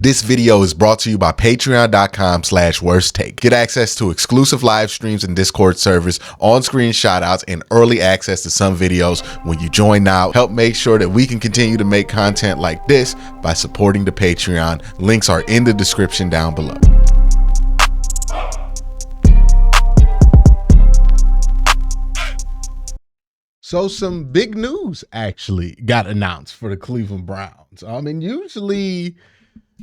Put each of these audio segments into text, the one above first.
This video is brought to you by patreon.com/worsttake. Get access to exclusive live streams and Discord servers, on-screen shoutouts, and early access to some videos when you join now. Help make sure that we can continue to make content like this by supporting the Patreon. Links are in the description down below. So some big news actually got announced for the Cleveland Browns. I mean, usually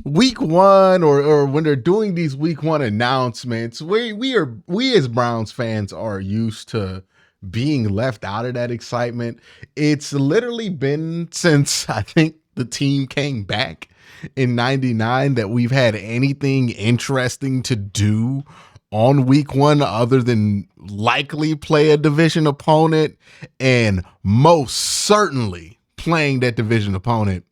week one or when they're doing these week one announcements, we as Browns fans are used to being left out of that excitement. It's literally been since I think the team came back in '99 that we've had anything interesting to do on week one other than likely play a division opponent, and most certainly playing that division opponent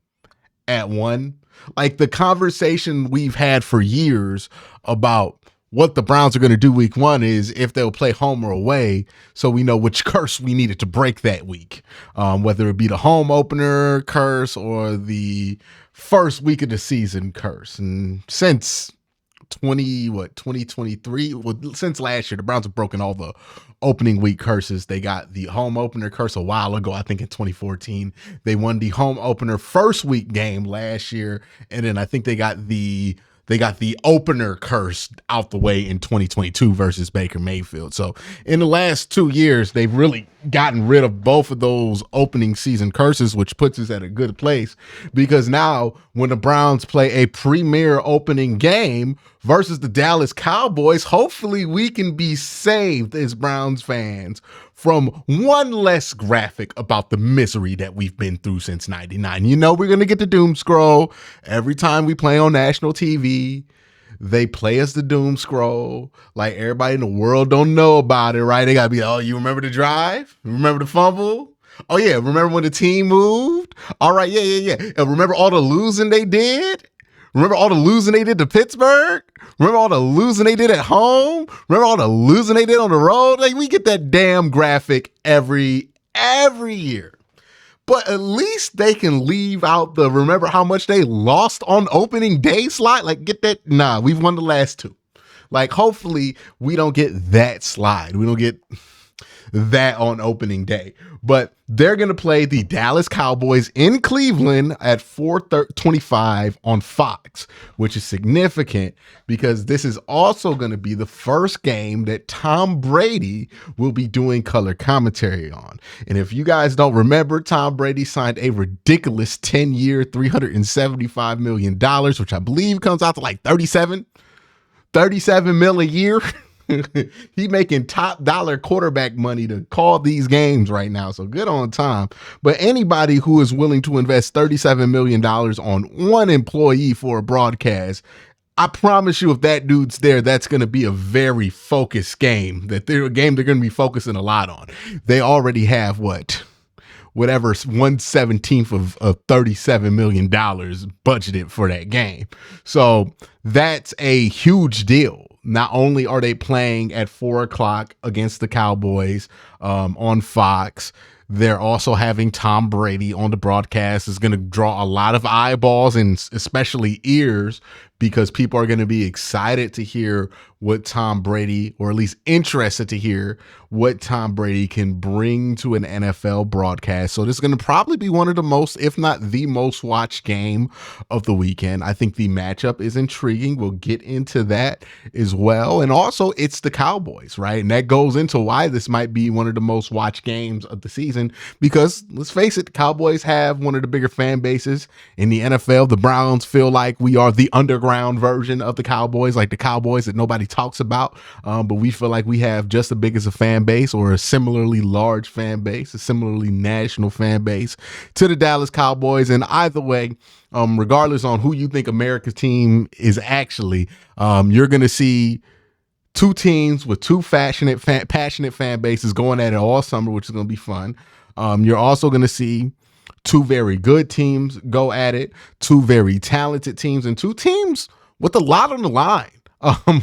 at one. Like the conversation we've had for years about what the Browns are going to do week one is if they'll play home or away, so we know which curse we needed to break that week, whether it be the home opener curse or the first week of the season curse. And since 2023, well, since last year, the Browns have broken all the opening week curses. They got the home opener curse a while ago, I think in 2014. They won the home opener first week game last year, and then I think they got the opener curse out the way in 2022 versus Baker Mayfield. So in the last 2 years, they've really gotten rid of both of those opening season curses, which puts us at a good place, because now when the Browns play a premier opening game versus the Dallas Cowboys, hopefully we can be saved as Browns fans from one less graphic about the misery that we've been through since '99. You know, we're going to get the doom scroll every time we play on national TV. They play us the doom scroll like everybody in the world don't know about it, right? They got to be, oh, you remember the drive? Remember the fumble? Oh, yeah. Remember when the team moved? All right. Yeah. And remember all the losing they did? Remember all the losing they did to Pittsburgh? Remember all the losing they did at home? Remember all the losing they did on the road? Like, we get that damn graphic every year. But at least they can leave out the remember how much they lost on opening day slide. Like, get that. Nah, we've won the last two. Like, hopefully we don't get that slide. We don't get that on opening day. But they're going to play the Dallas Cowboys in Cleveland at 4:25 on Fox, which is significant because this is also going to be the first game that Tom Brady will be doing color commentary on. And if you guys don't remember, Tom Brady signed a ridiculous 10-year, $375 million, which I believe comes out to like 37 mil a year. He making top dollar quarterback money to call these games right now. So good on Tom. But anybody who is willing to invest $37 million on one employee for a broadcast, I promise you, if that dude's there, that's going to be a very focused game. They're going to be focusing a lot on. They already have whatever 1/17 of $37 million budgeted for that game. So that's a huge deal. Not only are they playing at 4:00 against the Cowboys on Fox, they're also having Tom Brady on the broadcast. Is going to draw a lot of eyeballs and especially ears, because people are going to be excited to hear what Tom Brady, or at least interested to hear what Tom Brady can bring to an NFL broadcast. So this is going to probably be one of the most, if not the most watched game of the weekend. I think the matchup is intriguing. We'll get into that as well. And also it's the Cowboys, right? And that goes into why this might be one of the most watched games of the season, because let's face it, the Cowboys have one of the bigger fan bases in the NFL. The Browns feel like we are the underground version of the Cowboys, like the Cowboys that nobody talks about. But we feel like we have just as big as a fan base, or a similarly large fan base, a similarly national fan base to the Dallas Cowboys. And either way, regardless on who you think America's team is actually, you're going to see two teams with two passionate fan bases going at it all summer, which is going to be fun. You're also going to see two very good teams go at it, two very talented teams, and two teams with a lot on the line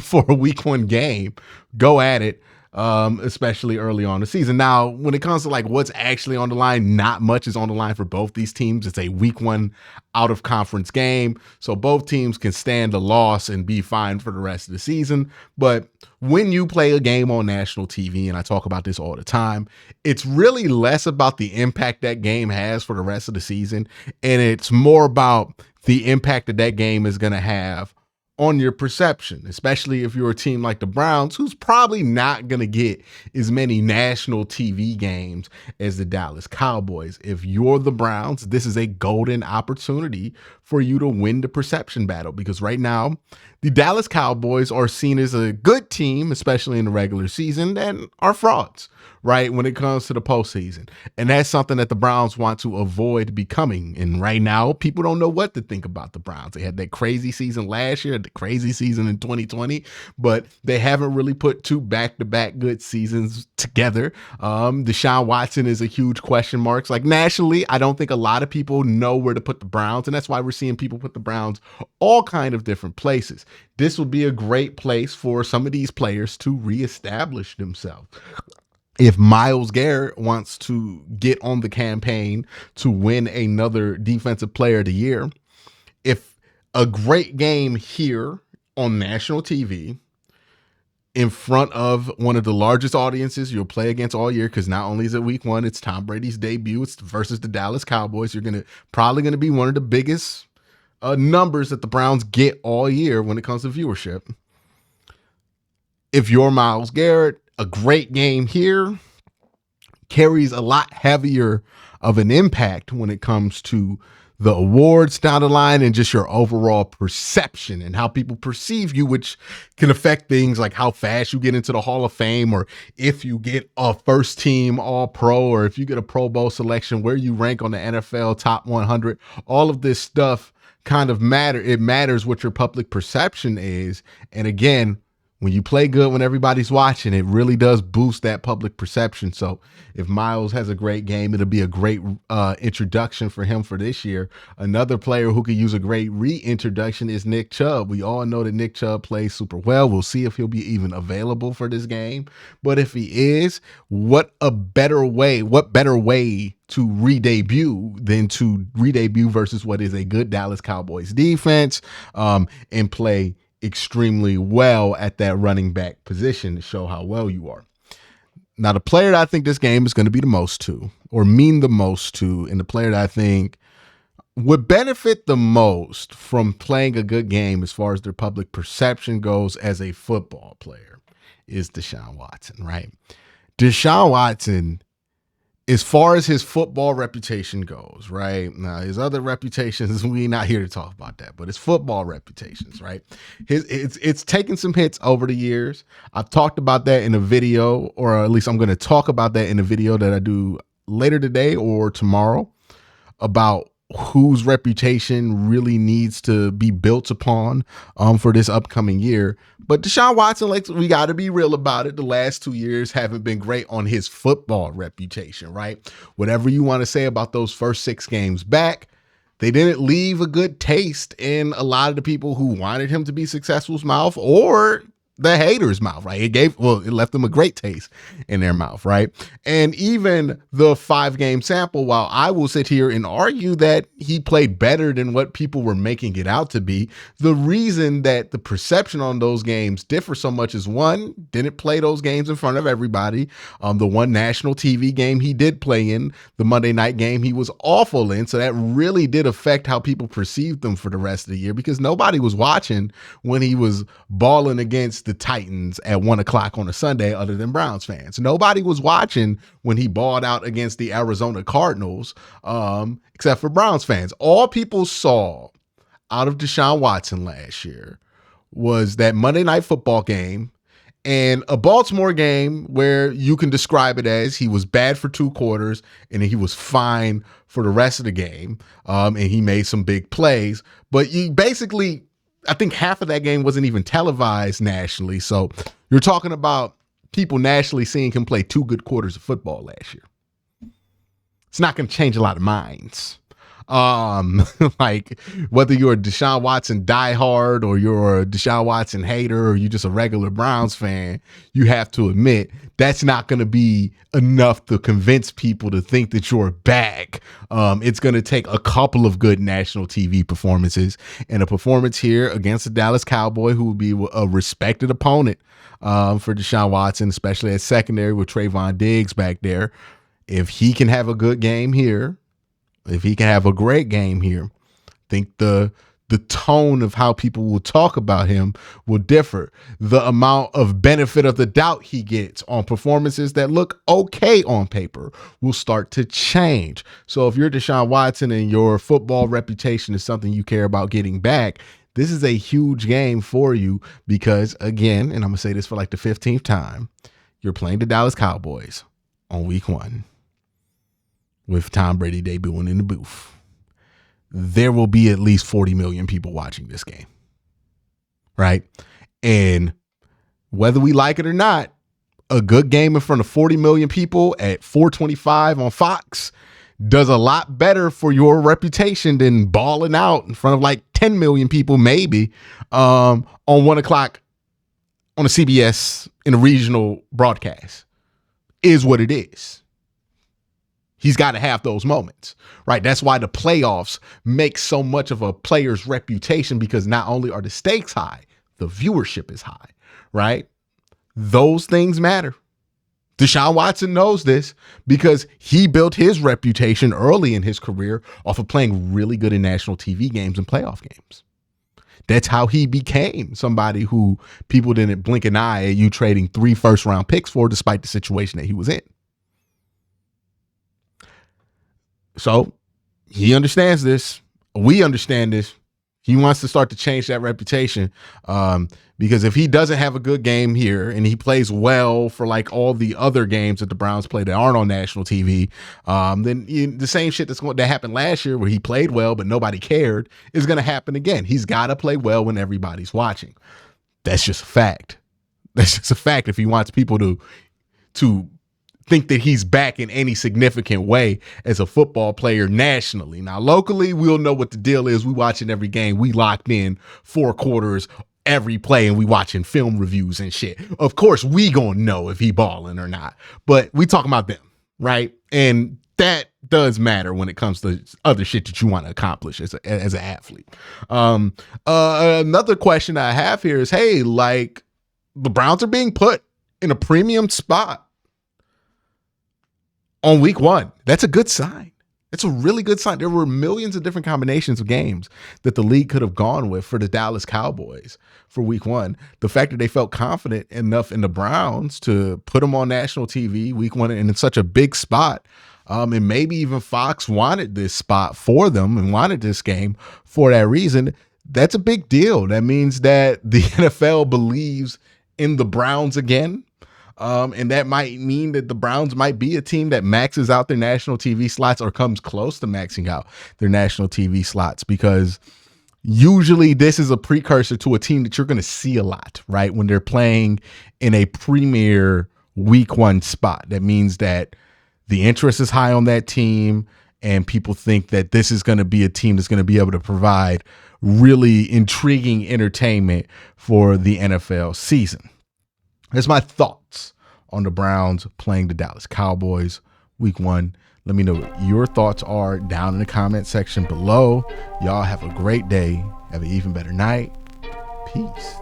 for a week one game go at it. especially early on in the season. Now, when it comes to like what's actually on the line, not much is on the line for both these teams. It's a week 1 out of conference game, so both teams can stand a loss and be fine for the rest of the season. But when you play a game on national TV, and I talk about this all the time, it's really less about the impact that game has for the rest of the season, and it's more about the impact that that game is going to have on your perception, especially if you're a team like the Browns, who's probably not going to get as many national TV games as the Dallas Cowboys. If you're the Browns, this is a golden opportunity for you to win the perception battle, because right now the Dallas Cowboys are seen as a good team, especially in the regular season, and are frauds, right, when it comes to the postseason. And that's something that the Browns want to avoid becoming. And right now, people don't know what to think about the Browns. They had that crazy season last year, the crazy season in 2020, but they haven't really put 2 back-to-back good seasons together. Deshaun Watson is a huge question mark. Like nationally, I don't think a lot of people know where to put the Browns, and that's why we're seeing people put the Browns all kind of different places. This would be a great place for some of these players to reestablish themselves. If Myles Garrett wants to get on the campaign to win another Defensive Player of the Year, if a great game here on national TV in front of one of the largest audiences you'll play against all year, because not only is it week 1, it's Tom Brady's debut, it's versus the Dallas Cowboys. You're probably going to be one of the biggest numbers that the Browns get all year when it comes to viewership. If you're Myles Garrett, a great game here carries a lot heavier of an impact when it comes to the awards down the line and just your overall perception and how people perceive you, which can affect things like how fast you get into the Hall of Fame, or if you get a first team All Pro, or if you get a Pro Bowl selection, where you rank on the NFL top 100. All of this stuff kind of it matters what your public perception is. And again, when you play good, when everybody's watching, it really does boost that public perception. So if Myles has a great game, it'll be a great introduction for him for this year. Another player who could use a great reintroduction is Nick Chubb. We all know that Nick Chubb plays super well. We'll see if he'll be even available for this game. But if he is, what better way to re-debut than to re-debut versus what is a good Dallas Cowboys defense, and play extremely well at that running back position to show how well you are. Now, the player that I think this game is going to be the most to, or mean the most to, and the player that I think would benefit the most from playing a good game as far as their public perception goes as a football player is Deshaun Watson, right? Deshaun Watson, as far as his football reputation goes, right? Now, his other reputations, we not here to talk about that, but his football reputations, right? It's taken some hits over the years. I've talked about that in a video, or at least I'm going to talk about that in a video that I do later today or tomorrow, about whose reputation really needs to be built upon for this upcoming year. But Deshaun Watson, like, we got to be real about it. The last 2 years haven't been great on his football reputation, right? Whatever you want to say about those first 6 games back, they didn't leave a good taste in a lot of the people who wanted him to be successful's mouth, or the haters' mouth, right? It left them a great taste in their mouth, right? And even the 5-game sample, while I will sit here and argue that he played better than what people were making it out to be, the reason that the perception on those games differ so much is, one, didn't play those games in front of everybody. The one national TV game he did play in, the Monday night game, he was awful in. So that really did affect how people perceived them for the rest of the year, because nobody was watching when he was balling against the Titans at 1:00 on a Sunday other than Browns fans. Nobody was watching when he balled out against the Arizona Cardinals, except for Browns fans. All people saw out of Deshaun Watson last year was that Monday Night Football game and a Baltimore game where you can describe it as he was bad for 2 quarters and he was fine for the rest of the game. And he made some big plays, but you basically, I think half of that game wasn't even televised nationally. So you're talking about people nationally seeing him play 2 good quarters of football last year. It's not going to change a lot of minds. Like whether you're a Deshaun Watson diehard or you're a Deshaun Watson hater or you're just a regular Browns fan, you have to admit that's not going to be enough to convince people to think that you're back. It's going to take a couple of good national TV performances, and a performance here against the Dallas Cowboy, who will be a respected opponent for Deshaun Watson, especially at secondary with Trayvon Diggs back there. If he can have a good game here, if he can have a great game here, I think the tone of how people will talk about him will differ. The amount of benefit of the doubt he gets on performances that look okay on paper will start to change. So if you're Deshaun Watson and your football reputation is something you care about getting back, this is a huge game for you because, again, and I'm going to say this for like the 15th time, you're playing the Dallas Cowboys on week 1 with Tom Brady debuting in the booth. There will be at least 40 million people watching this game, right? And whether we like it or not, a good game in front of 40 million people at 425 on Fox does a lot better for your reputation than balling out in front of like 10 million people, maybe, on 1 o'clock on a CBS in a regional broadcast. Is what it is. He's got to have those moments, right? That's why the playoffs make so much of a player's reputation, because not only are the stakes high, the viewership is high, right? Those things matter. Deshaun Watson knows this because he built his reputation early in his career off of playing really good in national TV games and playoff games. That's how he became somebody who people didn't blink an eye at you trading 3 first-round picks for, despite the situation that he was in. So he understands this. We understand this. He wants to start to change that reputation, because if he doesn't have a good game here and he plays well for like all the other games that the Browns play that aren't on national TV, then the same shit that happened last year where he played well but nobody cared is going to happen again. He's got to play well when everybody's watching. That's just a fact. That's just a fact if he wants people to think that he's back in any significant way as a football player nationally. Now, locally, we'll know what the deal is. We watching every game. We locked in 4 quarters, every play, and we watching film reviews and shit. Of course, we gonna know if he balling or not, but we talking about them, right? And that does matter when it comes to other shit that you want to accomplish as an athlete. Another question I have here is, hey, like, the Browns are being put in a premium spot on week 1. That's a good sign. It's a really good sign. There were millions of different combinations of games that the league could have gone with for the Dallas Cowboys for week 1. The fact that they felt confident enough in the Browns to put them on national TV week 1 and in such a big spot, and maybe even Fox wanted this spot for them and wanted this game for that reason, that's a big deal. That means that the NFL believes in the Browns again. And that might mean that the Browns might be a team that maxes out their national TV slots or comes close to maxing out their national TV slots, because usually this is a precursor to a team that you're going to see a lot, right? When they're playing in a premier week 1 spot, that means that the interest is high on that team and people think that this is going to be a team that's going to be able to provide really intriguing entertainment for the NFL season. That's my thoughts on the Browns playing the Dallas Cowboys week 1. Let me know what your thoughts are down in the comment section below. Y'all have a great day. Have an even better night. Peace.